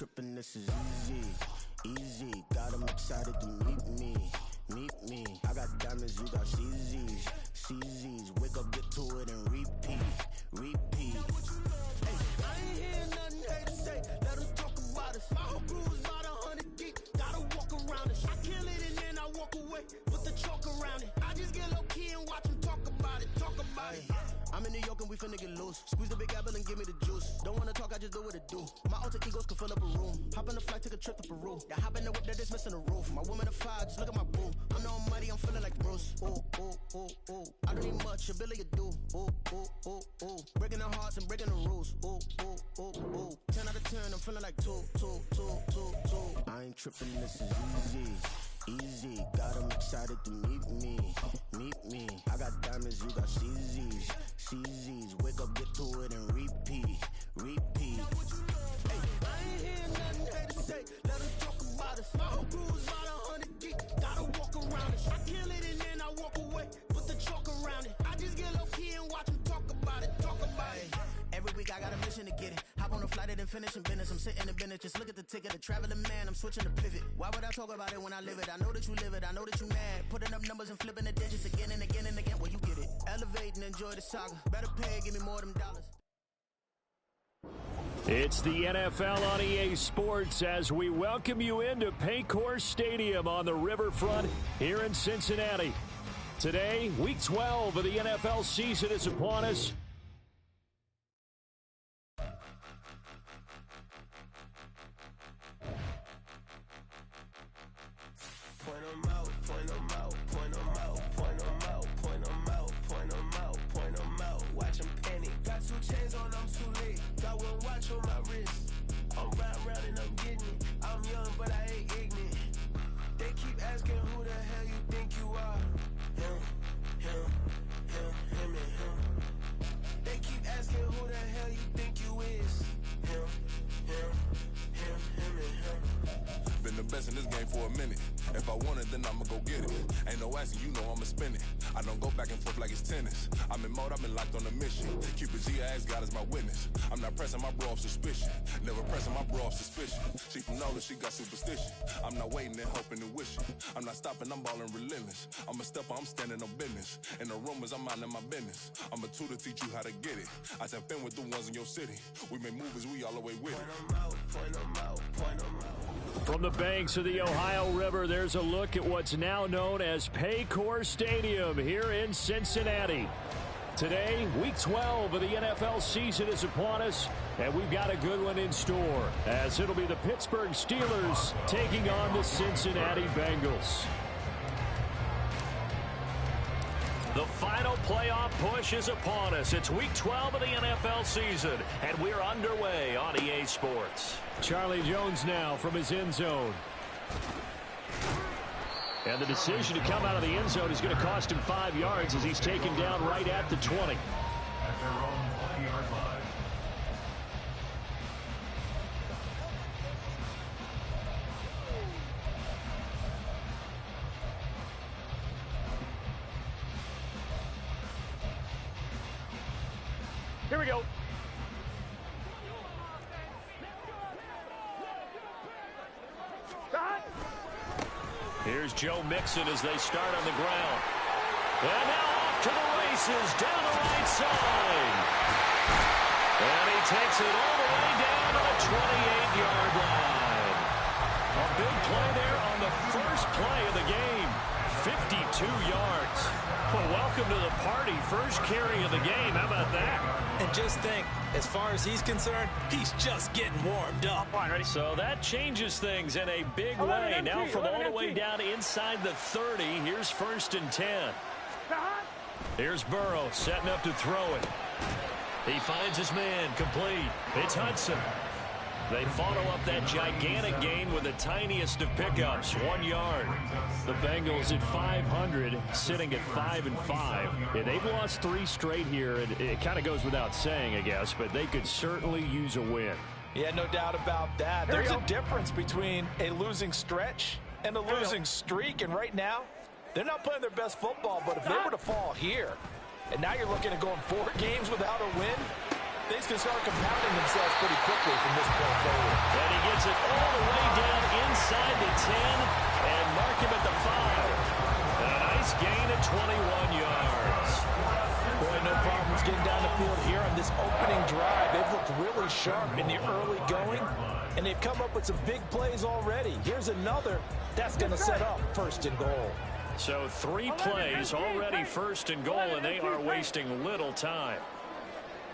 tripping, this is easy, easy. Got them excited to meet me, meet me. I got diamonds, you got CZs, CZs. Wake up, get to it, and repeat, repeat. Hey, I ain't hear nothing hate to say. Let them talk about us. My whole crew is about 100 deep. Gotta walk around us. I kill it and then I walk away. Put the chalk around it. I just get low key and watch them talk about it. Talk about it. I'm in New York and we finna get loose. Squeeze the big apple and give me the juice. Don't wanna talk, I just do what it do. My alter egos can fill up a room. Hop on the flight, take a trip to Peru. Yeah, hop in the whip that is missing the roof. My woman a fire, just look at my boo. I'm the almighty, I'm feeling like Bruce. Ooh, ooh, ooh, ooh. I don't need much, ability to do. Ooh, ooh, ooh, ooh. Breaking the hearts and breaking the rules. Ooh, ooh, ooh, ooh. 10 out of 10, I'm feeling like 2. I ain't tripping, this is easy. Easy, got them excited to meet me, meet me. I got diamonds, you got CZs, CZs. Wake up, get to it, and repeat, repeat. Hey, I ain't hear nothing hate to say. Let them talk about us. My whole crew is about 100 deep. Gotta walk around us. I kill it and then I walk away. Put the chalk around it. I just get low key and watch them talk about it. Talk about it. Every week I got a mission to get it. Hop on a flight and then finish in business. I'm sitting in business, just look at the ticket. A traveling man, I'm switching to pivot. Why would I talk about it when I live it? I know that you live it, I know that you mad. Putting up numbers and flipping the digits again and again and again. Well, you get it. Elevate and enjoy the saga. Better pay, give me more of them dollars. It's the NFL on EA Sports as we welcome you into Paycor Stadium on the riverfront here in Cincinnati. Today, Week 12 of the NFL season is upon us. Point them out, point them out, point them out, point them out, point them out, point them out, point them out. Watch them panic. Got 2 chains on, I'm too late. Got 1 watch on my wrist. I'm riding round and I'm getting it. I'm young, but I ain't ignorant. They keep asking who the hell you think you are. Him, him, him, him, and him. They keep asking who the hell you think you is. Him, him, him, him, and him. Been the best in this game for a minute. If I want it, then I'ma go get it. Ain't no asking, you know I'ma spin it. I don't go back and forth like it's tennis. I'm in mode, I've been locked on a mission. Keep it G, I ask God as my witness. I'm not pressing my bro off suspicion. Never pressing my bro off suspicion. She from Nola, she got superstition. I'm not waiting and hoping and wishing. I'm not stopping, I'm balling relentless. I'm a stepper, I'm standing on business. In the rumors, I'm out in my business. I'm a tutor, teach you how to get it. I tap in with the ones in your city. We make movies, we all the way with it. Point them out, point them out, point them out. From the banks of the Ohio River, there's a look at what's now known as Paycor Stadium here in Cincinnati. Today, Week 12 of the NFL season is upon us, and we've got a good one in store, as it'll be the Pittsburgh Steelers taking on the Cincinnati Bengals. The final playoff push is upon us. It's Week 12 of the NFL season, and we're underway on EA Sports. Charlie Jones now from his end zone. And the decision to come out of the end zone is going to cost him 5 yards as he's taken down right at the 20. At their own 20-yard line. Here we go. Here's Joe Mixon as they start on the ground. And now off to the races down the right side. And he takes it all the way down to the 28-yard line. A big play there on the first play of the game. 52 yards. Well, welcome to the party. First carry of the game. How about that? And just think, as far as he's concerned, he's just getting warmed up. So that changes things in a big way. Now from all the way down inside the 30, here's 1st and 10. Here's Burrow setting up to throw it. He finds his man complete. It's Hudson. They follow up that gigantic gain with the tiniest of pickups, 1 yard. The Bengals at 500, sitting at 5-5. Yeah, they've lost 3 straight here, and it kind of goes without saying, I guess, but they could certainly use a win. Yeah, no doubt about that. There's a difference between a losing stretch and a losing streak, and right now, they're not playing their best football, but if they were to fall here, and now you're looking at going 4 games without a win, things can start compounding themselves pretty quickly from this point forward. And he gets it all the way down inside the 10 and mark him at the 5. A nice gain of 21 yards. Boy, no problems getting down the field here on this opening drive. They've looked really sharp in the early going, and they've come up with some big plays already. Here's another that's going to set up first and goal. So 3 plays already first and goal, and they are wasting little time.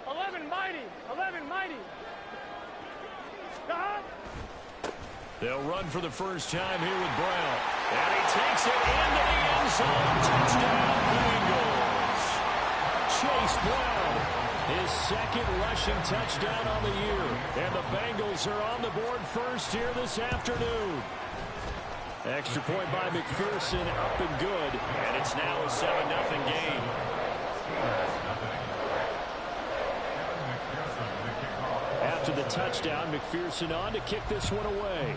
11 mighty. 11 mighty. They'll run for the first time here with Brown. And he takes it into the end zone. Touchdown, Bengals. Chase Brown, his second rushing touchdown on the year. And the Bengals are on the board first here this afternoon. Extra point by McPherson, up and good. And it's now a 7-0 game. After the touchdown, McPherson on to kick this one away.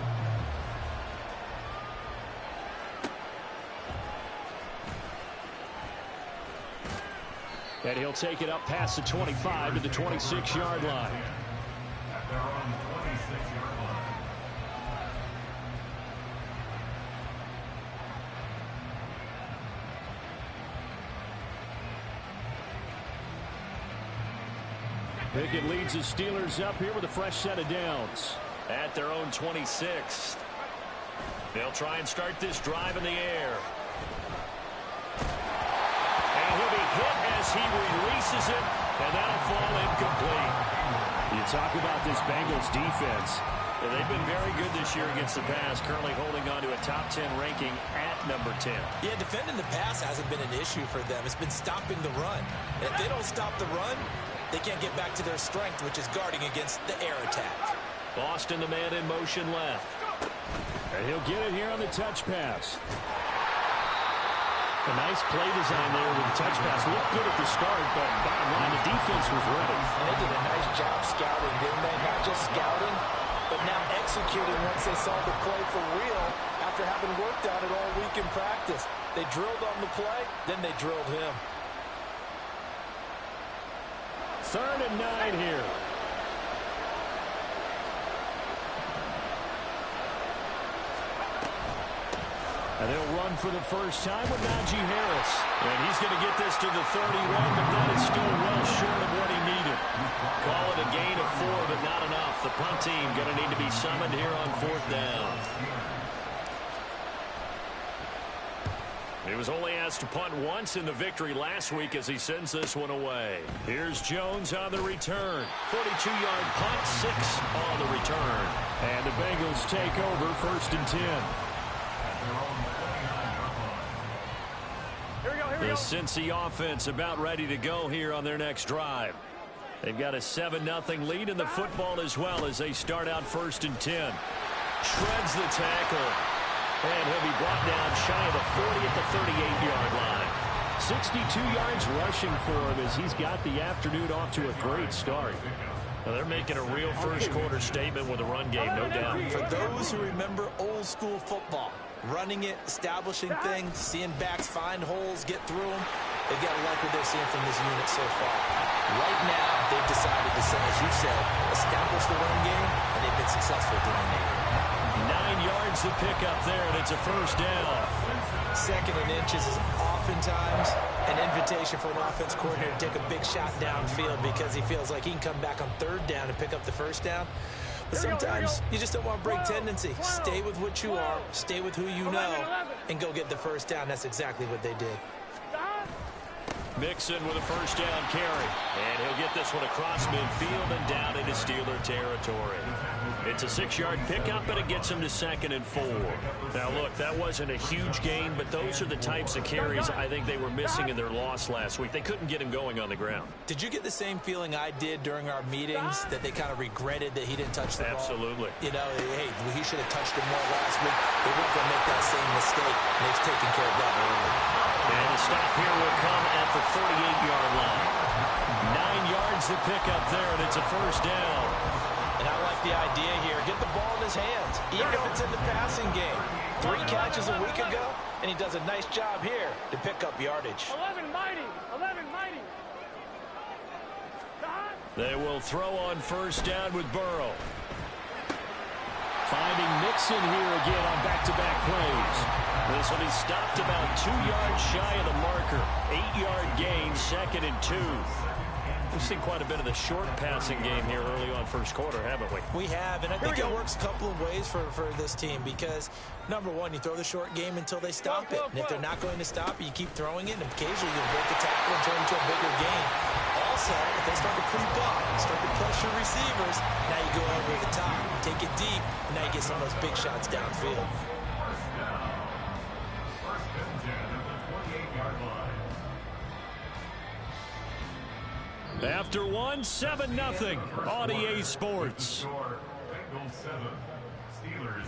And he'll take it up past the 25 to the 26-yard line. At their own 26-yard line. Pickett leads the Steelers up here with a fresh set of downs. At their own 26. They'll try and start this drive in the air. And he'll be hit as he releases it, and that'll fall incomplete. You talk about this Bengals defense. They've been very good this year against the pass, currently holding on to a top 10 ranking at number 10. Yeah, defending the pass hasn't been an issue for them. It's been stopping the run. And if they don't stop the run, they can't get back to their strength, which is guarding against the air attack. Boston, the man in motion left. And he'll get it here on the touch pass. A nice play design there with the touch pass. Looked good at the start, but bottom line, the defense was ready. And they did a nice job scouting, didn't they? Not just scouting, but now executing once they saw the play for real after having worked on it all week in practice. They drilled on the play, then they drilled him. 3rd and 9 here. And they'll run for the first time with Najee Harris. And he's going to get this to the 31, but that is still well short of what he needed. Call it a gain of 4, but not enough. The punt team going to need to be summoned here on 4th down. He was only asked to punt once in the victory last week as he sends this one away. Here's Jones on the return. 42-yard punt, 6 on the return. And the Bengals take over 1st and 10. The Cincy offense about ready to go here on their next drive. They've got a 7-0 lead in the football as well as they start out 1st and 10. Shreds the tackle. And he'll be brought down shy of the 40 at the 38-yard line. 62 yards rushing for him as he's got the afternoon off to a great start. Now they're making a real first-quarter statement with a run game, no doubt. For those who remember old-school football, running it, establishing things, seeing backs find holes, get through them, they've got to like what they're seeing from this unit so far. Right now, they've decided to say, as you said, establish the run game, and they've been successful doing that. 9 yards to pick up there, and it's a first down. 2nd and inches is oftentimes an invitation for an offense coordinator to take a big shot downfield because he feels like he can come back on 3rd down and pick up the first down. But sometimes you just don't want to break tendency. Stay with what you are, stay with who you know, and go get the first down. That's exactly what they did. Mixon with a first down carry. And he'll get this one across midfield and down into Steeler territory. It's a 6-yard pickup, and it gets him to 2nd and 4. Now, look, that wasn't a huge gain, but those are the types of carries I think they were missing in their loss last week. They couldn't get him going on the ground. Did you get the same feeling I did during our meetings, that they kind of regretted that he didn't touch the ball? Absolutely. You know, hey, he should have touched it more last week. They weren't going to make that same mistake, and they've taken care of that early. And the stop here will come at the 38-yard line. 9 yards to pick up there, and it's a first down. And I like the idea here. Get the ball in his hands, even if it's in the passing game. 3 catches a week ago, and he does a nice job here to pick up yardage. 11 mighty. 11 mighty. They will throw on first down with Burrow. Finding Mixon here again on back-to-back plays. This will be stopped about 2 yards shy of the marker. 8-yard gain, 2nd and 2. We've seen quite a bit of the short passing game here early on first quarter, haven't we? We have, and I think it works a couple of ways for this team because, number one, you throw the short game until they stop it. And if they're not going to stop it, you keep throwing it, and occasionally you'll break a tackle and turn into a bigger game. Also, if they start to creep up, start to pressure receivers, now you go over the top, take it deep, and now you get some of those big shots downfield. First and 10 at the 28-yard line. After 7-0 on EA Sports. Score, Bengals 7, Steelers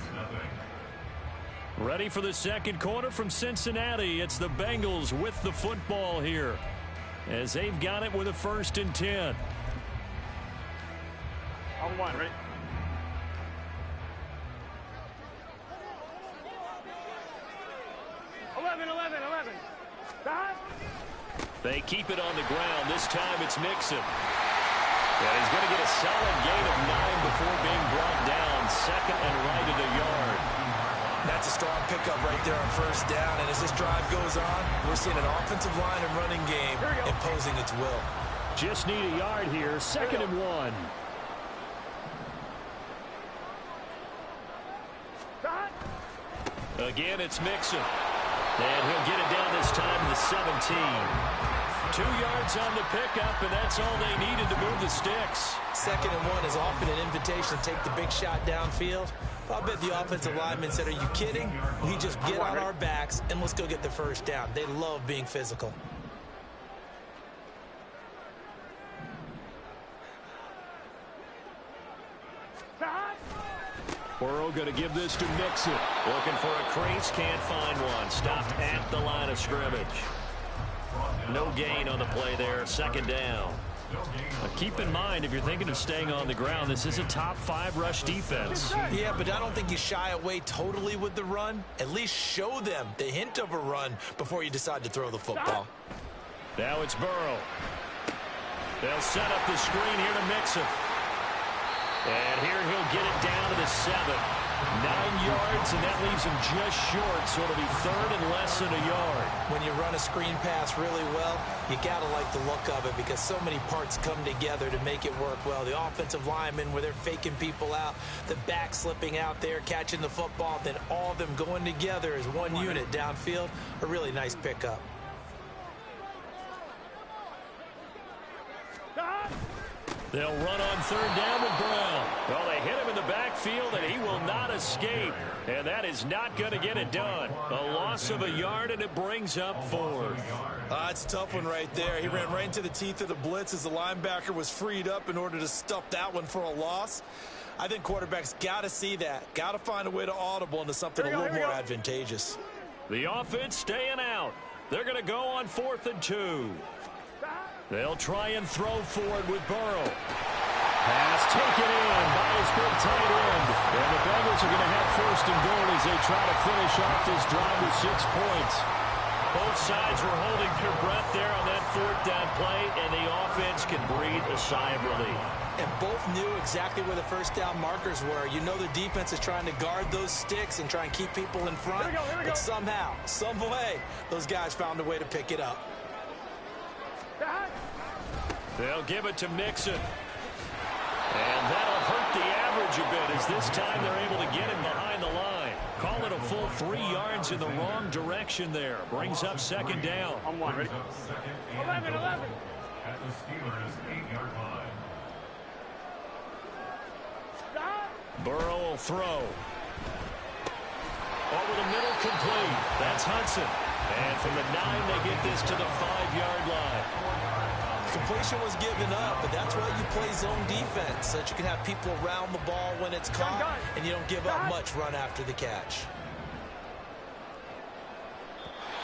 0. Ready for the second quarter from Cincinnati. It's the Bengals with the football here as they've got it with a 1st and 10. On one, ready? Eleven. Stop. They keep it on the ground. This time it's Mixon. And he's going to get a solid gain of 9 before being brought down. 2nd and right at a yard. That's a strong pickup right there on first down. And as this drive goes on, we're seeing an offensive line and running game imposing its will. Just need a yard here. 2nd and 1. Again, it's Mixon. And he'll get it down this time to the 17. 2 yards on the pickup, and that's all they needed to move the sticks. 2nd and 1 is often an invitation to take the big shot downfield. I'll bet the offensive lineman said, are you kidding? We just get on our backs, and let's go get the first down. They love being physical. Burrow going to give this to Mixon. Looking for a crease, can't find one. Stopped at the line of scrimmage. No gain on the play there, 2nd down. Keep in mind, if you're thinking of staying on the ground, this is a top 5 rush defense. Yeah, but I don't think you shy away totally with the run. At least show them the hint of a run before you decide to throw the football. Now it's Burrow. They'll set up the screen here to Mixon. And here he'll get it down to the 7. 9 yards, and that leaves him just short, so it'll be 3rd and less than a yard. When you run a screen pass really well, you got to like the look of it because so many parts come together to make it work well. The offensive linemen, where they're faking people out, the back slipping out there, catching the football, then all of them going together as one unit downfield. A really nice pickup. They'll run on 3rd down with Brown. Well, they hit him in the backfield, and he will not escape. And that is not going to get it done. A loss of a yard, and it brings up 4th. It's a tough one right there. He ran right into the teeth of the blitz as the linebacker was freed up in order to stuff that one for a loss. I think quarterbacks got to see that. Got to find a way to audible into something a little more advantageous. The offense staying out. They're going to go on 4th and 2. They'll try and throw forward with Burrow. Pass taken in by his big tight end. And the Bengals are going to have 1st and goal as they try to finish off this drive with 6 points. Both sides were holding their breath there on that 4th down play, and the offense can breathe a sigh of relief. And both knew exactly where the first down markers were. You know the defense is trying to guard those sticks and try and keep people in front. Here we go. But somehow, some way, those guys found a way to pick it up. They'll give it to Mixon. And that'll hurt the average a bit as this time they're able to get him behind the line. Call it a full 3 yards in the wrong direction there. Brings up 2nd down. On one, ready? 11. At the Steelers' 8-yard line. Burrow will throw. Over the middle, complete. That's Hudson. And from the 9, they get this to the 5-yard line. Completion was given up, but that's why you play zone defense, so that you can have people around the ball when it's caught, and you don't give up much run after the catch.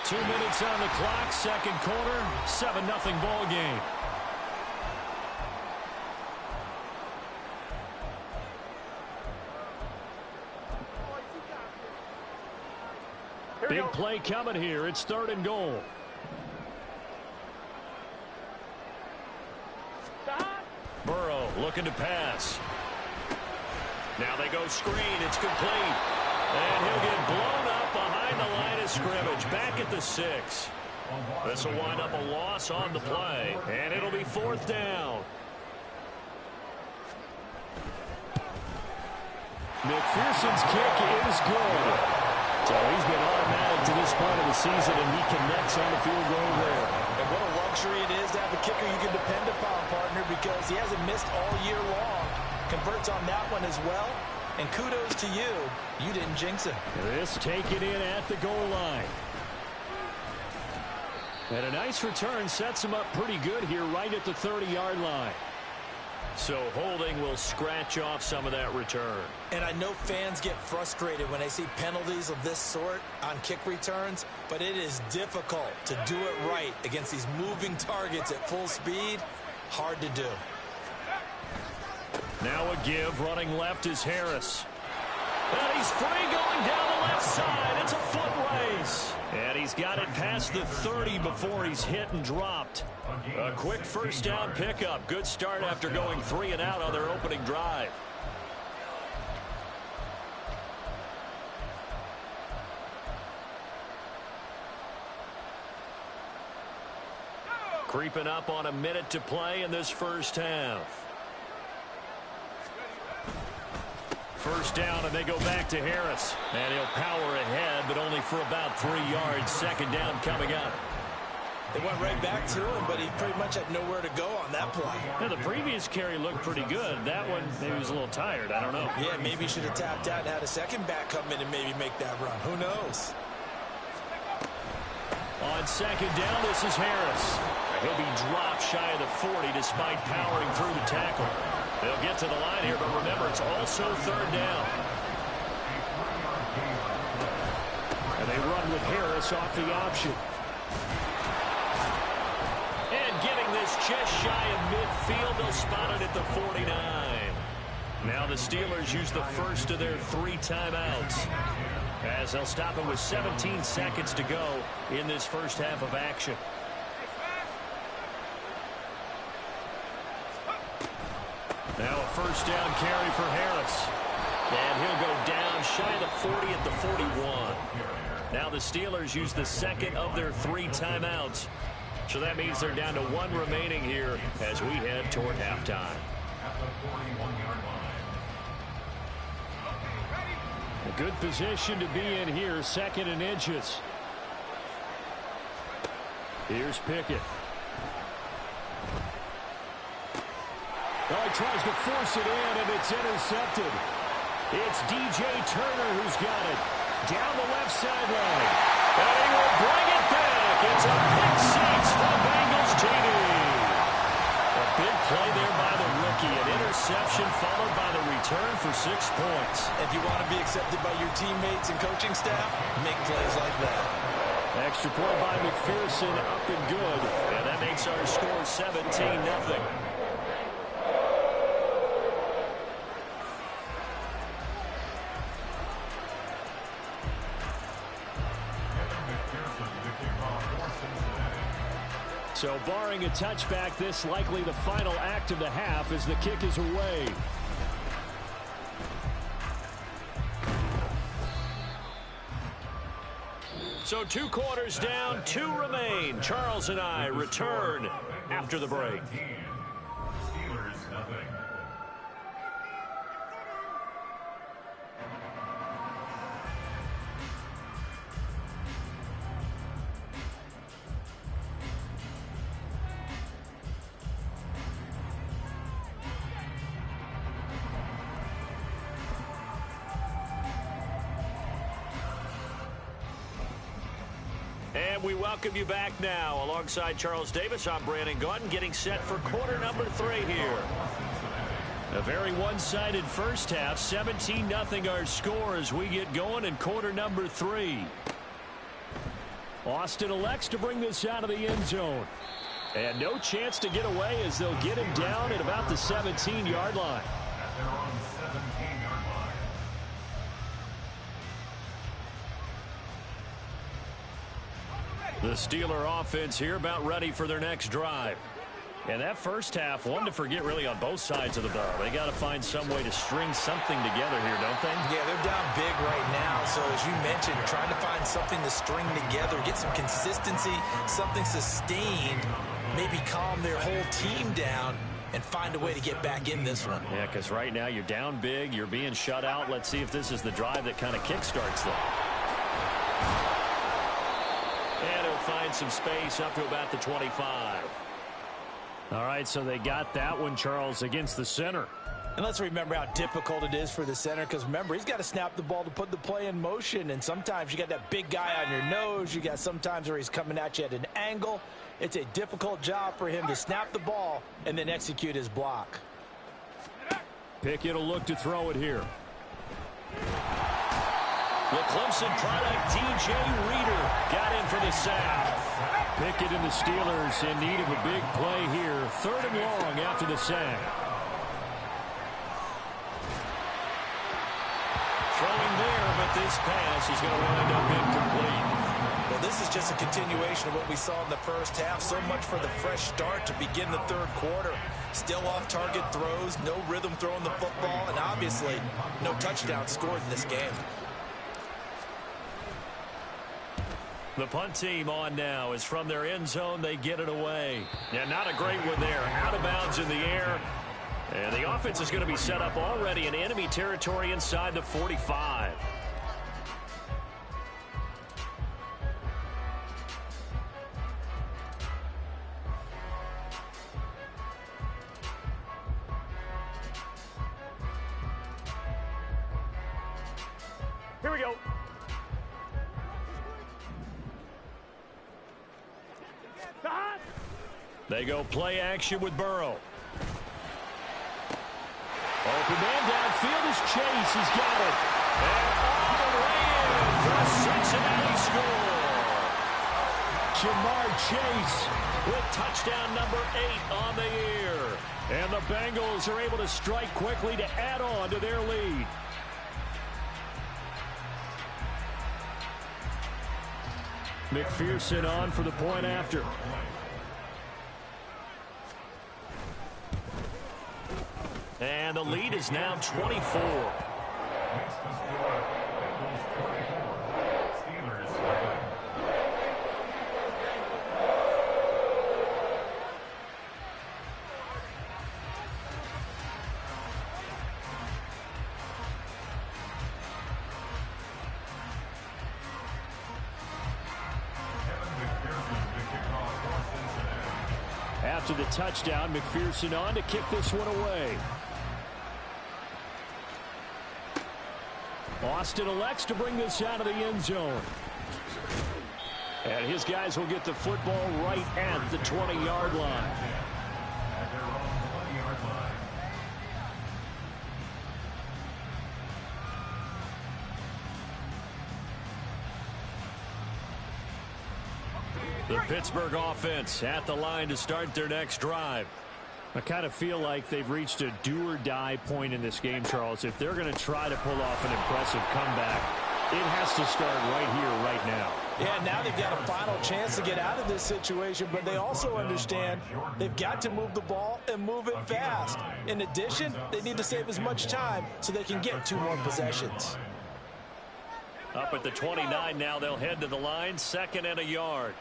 2 minutes on the clock, 2nd quarter, 7-0 ball game. Big play coming here. It's 3rd and goal. Burrow looking to pass. Now they go screen. It's complete. And he'll get blown up behind the line of scrimmage. Back at the 6. This will wind up a loss on the play. And it'll be 4th down. McPherson's kick is good. So he's been automatic to this point of the season, and he connects on the field goal there. And what a luxury it is to have a kicker you can depend upon, partner, because he hasn't missed all year long. Converts on that one as well. And kudos to you. You didn't jinx him. This taken in at the goal line. And a nice return sets him up pretty good here right at the 30-yard line. So holding will scratch off some of that return. And I know fans get frustrated when they see penalties of this sort on kick returns, but it is difficult to do it right against these moving targets at full speed. Hard to do. Now a give. Running left is Harris. And he's free going down the left side. It's a foot race. And he's got it past the 30 before he's hit and dropped. A quick first down pickup. Good start after going 3 and out on their opening drive. Creeping up on a minute to play in this first half. First down, and they go back to Harris. And he'll power ahead, but only for about 3 yards. Second down coming up. They went right back to him, but he pretty much had nowhere to go on that play. Yeah, the previous carry looked pretty good. That one, maybe he was a little tired. I don't know. Yeah, maybe he should have tapped out and had a second back come in and maybe make that run. Who knows? On second down, this is Harris. He'll be dropped shy of the 40 despite powering through the tackle. They'll get to the line here, but remember, it's also third down. And they run with Harris off the option. And getting this just shy of midfield, they'll spot it at the 49. Now the Steelers use the first of their 3 timeouts, as they'll stop it with 17 seconds to go in this first half of action. Now a first down carry for Harris. And he'll go down shy of the 40 at the 41. Now the Steelers use the second of their 3 timeouts. So that means they're down to 1 remaining here as we head toward halftime. A good position to be in here, 2nd and inches. Here's Pickett. Well, he tries to force it in, and it's intercepted. It's DJ Turner who's got it. Down the left sideline. And he will bring it back. It's a pick six for Bengals TD. A big play there by the rookie. An interception followed by the return for 6 points. If you want to be accepted by your teammates and coaching staff, make plays like that. Extra point by McPherson, up and good. And that makes our score 17-0. So barring a touchback, this likely the final act of the half as the kick is away. So 2 quarters down, 2 remain. Charles and I return after the break. Steelers nothing. And we welcome you back now. Alongside Charles Davis, I'm Brandon Gaudin, getting set for quarter number 3 here. A very one-sided first half, 17-0 our score as we get going in quarter number 3. Austin elects to bring this out of the end zone. And no chance to get away as they'll get him down at about the 17-yard line. At their own 17-yard line. The Steeler offense here about ready for their next drive. And that first half, one to forget really on both sides of the ball. They got to find some way to string something together here, don't they? Yeah, they're down big right now. So as you mentioned, trying to find something to string together, get some consistency, something sustained, maybe calm their whole team down and find a way to get back in this one. Yeah, because right now you're down big, you're being shut out. Let's see if this is the drive that kind of kickstarts them. And he'll find some space up to about the 25. All right, so they got that one, Charles, against the center. And let's remember how difficult it is for the center, because remember, he's got to snap the ball to put the play in motion, and sometimes you got that big guy on your nose. You got sometimes where he's coming at you at an angle. It's a difficult job for him to snap the ball and then execute his block. Pickett will look to throw it here. The Clemson product, DJ Reader, got in for the sack. Pickett and the Steelers in need of a big play here. 3rd and long after the sack. Throwing there, but this pass is going to wind up incomplete. Well, this is just a continuation of what we saw in the first half. So much for the fresh start to begin the 3rd quarter. Still off-target throws, no rhythm throwing the football, and obviously no touchdown scored in this game. The punt team on now is from their end zone. They get it away. Yeah, not a great one there. Out of bounds in the air. And the offense is going to be set up already in enemy territory inside the 45. Here we go. They go play action with Burrow. Open man downfield is Chase. He's got it. And all the way in for a Cincinnati score. Jamar Chase with touchdown number 8 on the year. And the Bengals are able to strike quickly to add on to their lead. McPherson on for the point after. And the lead is now 24. After the touchdown, McPherson on to kick this one away. Austin elects to bring this out of the end zone. And his guys will get the football right at the 20-yard line. The Pittsburgh offense at the line to start their next drive. I kind of feel like they've reached a do-or-die point in this game, Charles. If they're going to try to pull off an impressive comeback, it has to start right here, right now. Yeah, now they've got a final chance to get out of this situation, but they also understand they've got to move the ball and move it fast. In addition, they need to save as much time so they can get 2 more possessions. Up at the 29 now, they'll head to the line, 2nd and a yard.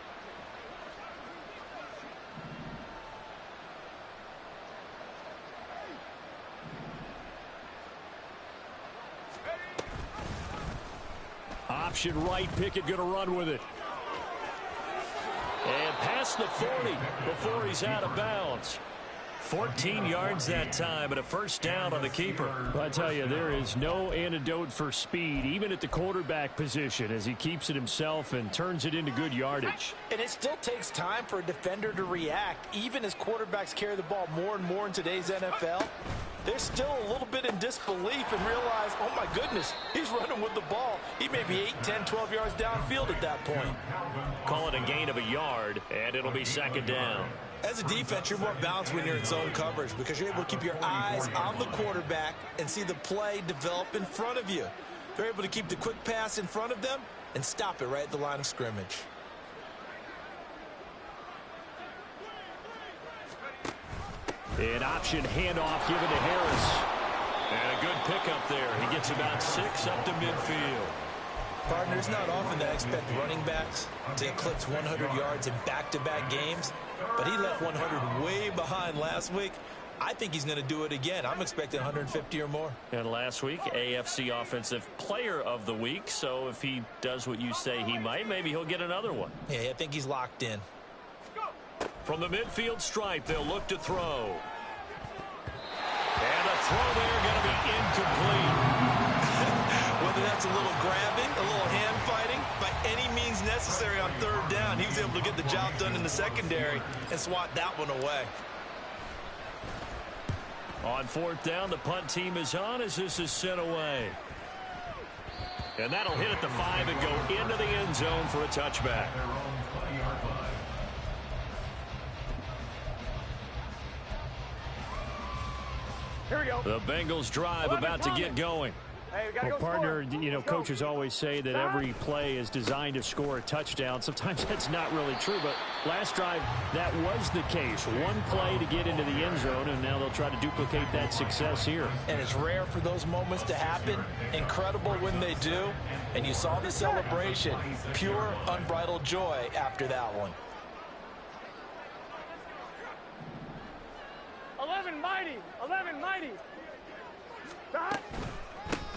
Option right, Pickett going to run with it. And past the 40 before he's out of bounds. 14 yards that time and a first down on the keeper. I tell you, there is no antidote for speed, even at the quarterback position, as he keeps it himself and turns it into good yardage. And it still takes time for a defender to react, even as quarterbacks carry the ball more and more in today's NFL. They're still a little bit in disbelief and realize, oh my goodness, he's running with the ball. He may be 8, 10, 12 yards downfield at that point. Call it a gain of a yard, and it'll be 2nd down. As a defense, you're more balanced when you're in zone coverage because you're able to keep your eyes on the quarterback and see the play develop in front of you. They're able to keep the quick pass in front of them and stop it right at the line of scrimmage. An option handoff given to Harris. And a good pickup there. He gets about 6 up to midfield. Partner, it's not often that I expect running backs to eclipse 100 yards in back-to-back games, but he left 100 way behind last week. I think he's going to do it again. I'm expecting 150 or more. And last week, AFC Offensive Player of the Week. So if he does what you say he might, maybe he'll get another one. Yeah, I think he's locked in. From the midfield stripe, they'll look to throw. And the throw there going to be incomplete. Whether that's a little grabbing, a little hand fighting, by any means necessary on third down, he was able to get the job done in the secondary and swat that one away. On fourth down, the punt team is on as this is sent away. And that'll hit at the 5 and go into the end zone for a touchback. Here we go. The Bengals drive about to get going. Hey, we gotta Well, go partner, score. you know, Let's go. coaches always say that every play is designed to score a touchdown. Sometimes that's not really true, but last drive, that was the case. One play to get into the end zone, and now they'll try to duplicate that success here. And it's rare for those moments to happen. Incredible when they do. And you saw the celebration. Pure, unbridled joy after that one. 11 mighty. 11 mighty. Stop.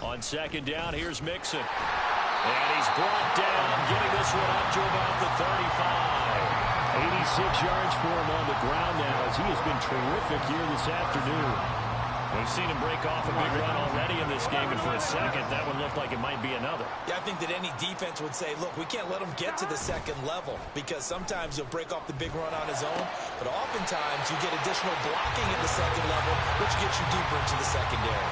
On second down, here's Mixon. And he's brought down, getting this one up to about the 35. 86 yards for him on the ground now as he has been terrific here this afternoon. We've seen him break off a big run already in this game, and for a second, that one looked like it might be another. Yeah, I think that any defense would say, look, we can't let him get to the second level because sometimes he'll break off the big run on his own, but oftentimes you get additional blocking at the second level, which gets you deeper into the secondary.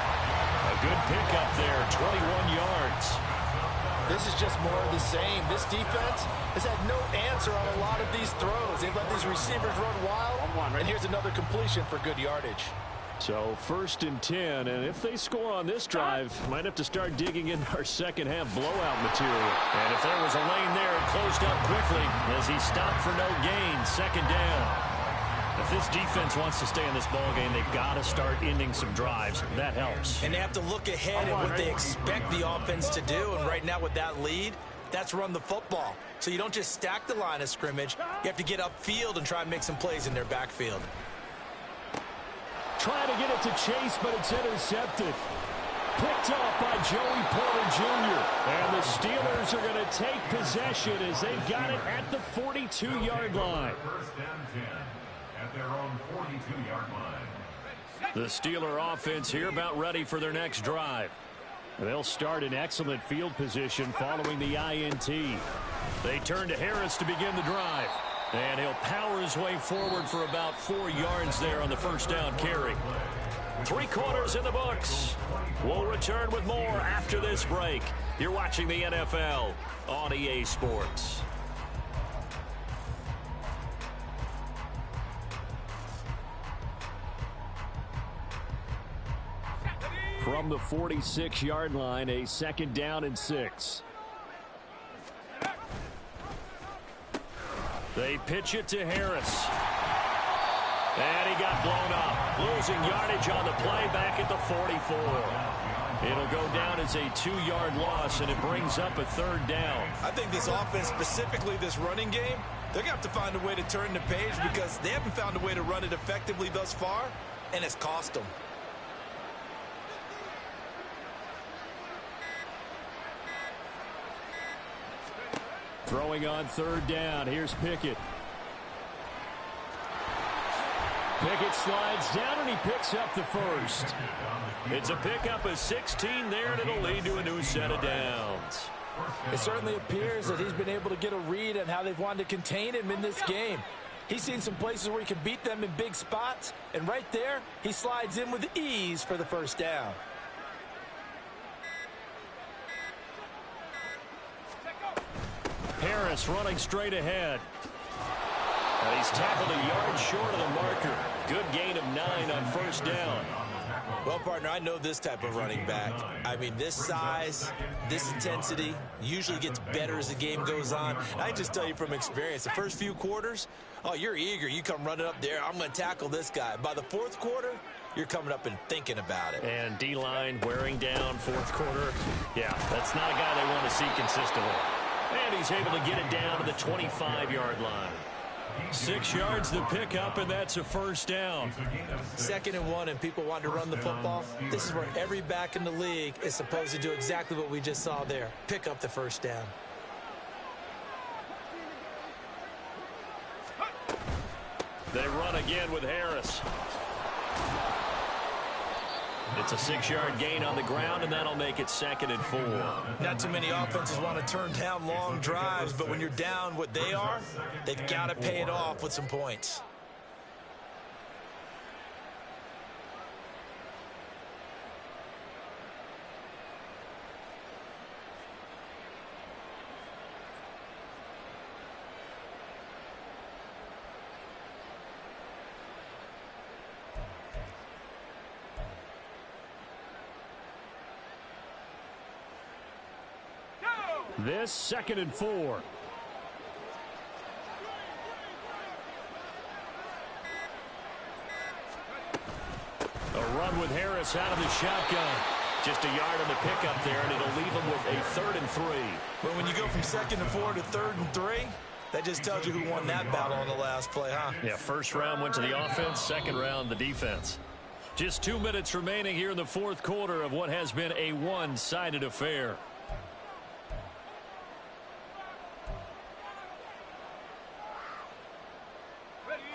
A good pickup there, 21 yards. This is just more of the same. This defense has had no answer on a lot of these throws. They've let these receivers run wild, and here's another completion for good yardage. So first and 10, and if they score on this drive, might have to start digging in our second half blowout material. And if there was a lane there, it closed up quickly as he stopped for no gain, second down. If this defense wants to stay in this ballgame, they've got to start ending some drives. That helps. And they have to look ahead at what they expect the offense to do, and right now with that lead, that's run the football. So you don't just stack the line of scrimmage. You have to get upfield and try and make some plays in their backfield. Trying to get it to Chase, but it's intercepted. Picked off by Joey Porter Jr. And the Steelers are going to take possession as they've got it at the 42-yard line. First and 10 at their own 42-yard line. The Steeler offense here about ready for their next drive. They'll start in excellent field position following the INT. They turn to Harris to begin the drive. And he'll power his way forward for about 4 yards there on the first down carry. 3 quarters in the books. We'll return with more after this break. You're watching the NFL on EA Sports. From the 46-yard line, a second down and 6. They pitch it to Harris. And he got blown up. Losing yardage on the play back at the 44. It'll go down as a 2-yard loss, and it brings up a third down. I think this offense, specifically this running game, they're going to have to find a way to turn the page because they haven't found a way to run it effectively thus far, and it's cost them. Throwing on third down. Here's Pickett. Pickett slides down, and he picks up the first. It's a pickup of 16 there, and it'll lead to a new set of downs. It certainly appears that he's been able to get a read on how they've wanted to contain him in this game. He's seen some places where he can beat them in big spots, and right there, he slides in with ease for the first down. Harris running straight ahead. And he's tackled a yard short of the marker. Good gain of 9 on first down. Well, partner, I know this type of running back. I mean, this size, this intensity usually gets better as the game goes on. And I just tell you from experience, the first few quarters, oh, you're eager. You come running up there, I'm going to tackle this guy. By the fourth quarter, you're coming up and thinking about it. And D-line wearing down fourth quarter. Yeah, that's not a guy they want to see consistently. And he's able to get it down to the 25-yard line. 6 yards the pickup, and that's a first down. 2nd and 1, and people want to run the football. This is where every back in the league is supposed to do exactly what we just saw there. Pick up the first down. They run again with Harris. It's a 6-yard gain on the ground, and that'll make it 2nd and 4. Not too many offenses want to turn down long drives, but when you're down what they are, they've got to pay it off with some points. This 2nd and 4. A run with Harris out of the shotgun. Just a yard on the pickup there, and it'll leave him with a 3rd and 3. But when you go from 2nd and 4 to 3rd and 3, that just tells you who won that battle on the last play, huh? Yeah, first round went to the offense, second round the defense. Just 2 minutes remaining here in the fourth quarter of what has been a one-sided affair.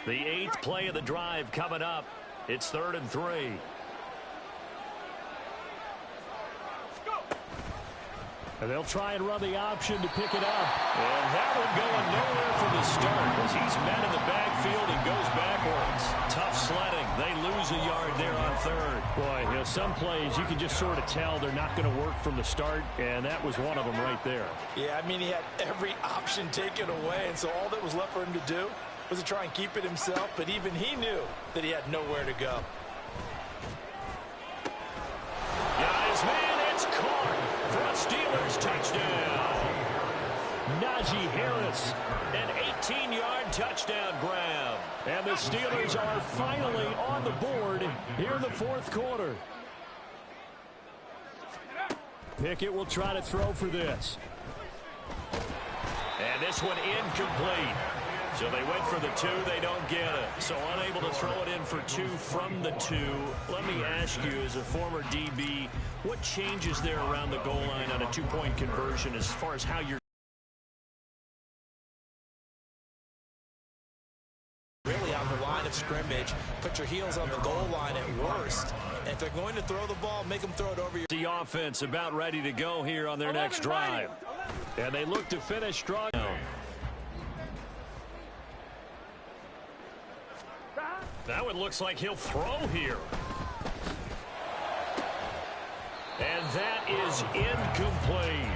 The 8th play of the drive coming up. It's 3rd and 3. And they'll try and run the option to pick it up. And that one going nowhere from the start as he's met in the backfield and goes backwards. Tough sledding. They lose a yard there on 3rd. Boy, you know, some plays you can just sort of tell they're not going to work from the start, and that was one of them right there. Yeah, I mean, he had every option taken away, and so all that was left for him to do was to try and keep it himself, but even he knew that he had nowhere to go. Guys, man, it's caught for a Steelers touchdown. Najee Harris, an 18-yard touchdown grab. And the Steelers are finally on the board here in the fourth quarter. Pickett will try to throw for this. And this one incomplete. So they went for the 2, they don't get it. So unable to throw it in for 2 from the 2. Let me ask you, as a former DB, what changes there around the goal line on a 2-point conversion as far as how you're really on the line of scrimmage? Put your heels on the goal line at worst. And if they're going to throw the ball, make them throw it over your... The offense about ready to go here on their next drive. And they look to finish strong. That one looks like he'll throw here. And that is incomplete.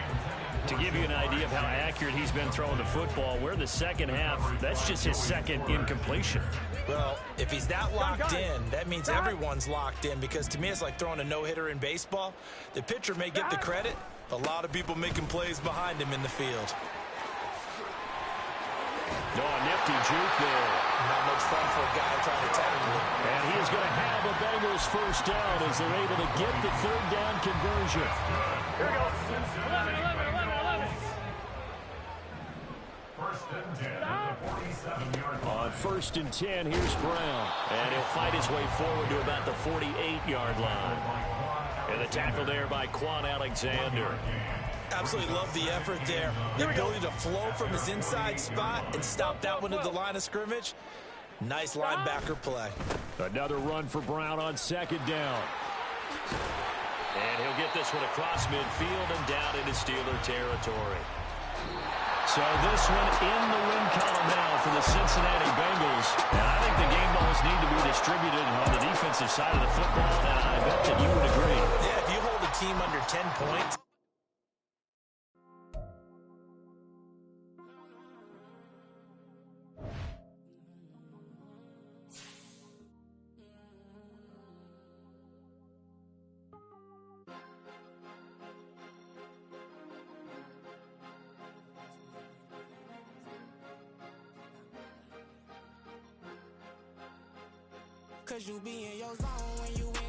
To give you an idea of how accurate he's been throwing the football, we're in the second half. That's just his second incompletion. Well, if he's that locked in, that means everyone's locked in, because to me it's like throwing a no-hitter in baseball. The pitcher may get the credit. A lot of people making plays behind him in the field. No, a nifty juke there. Not much fun for a guy trying to tackle him. And he is going to have a Bengals first down as they're able to get the 3rd down conversion. Here we go. 11, 11, 11, 11. First and 10 at the 47-yard line. On 1st and 10, here's Brown. And he'll fight his way forward to about the 48-yard line. And the tackle there by Quan Alexander. Absolutely love the effort there. The ability to flow from his inside spot and stop that one at the line of scrimmage. Nice linebacker play. Another run for Brown on 2nd down. And he'll get this one across midfield and down into Steeler territory. So this one in the win column now for the Cincinnati Bengals. And I think the game balls need to be distributed on the defensive side of the football, and I bet that you would agree. Yeah, if you hold a team under 10 points, Cause you be in your zone when you in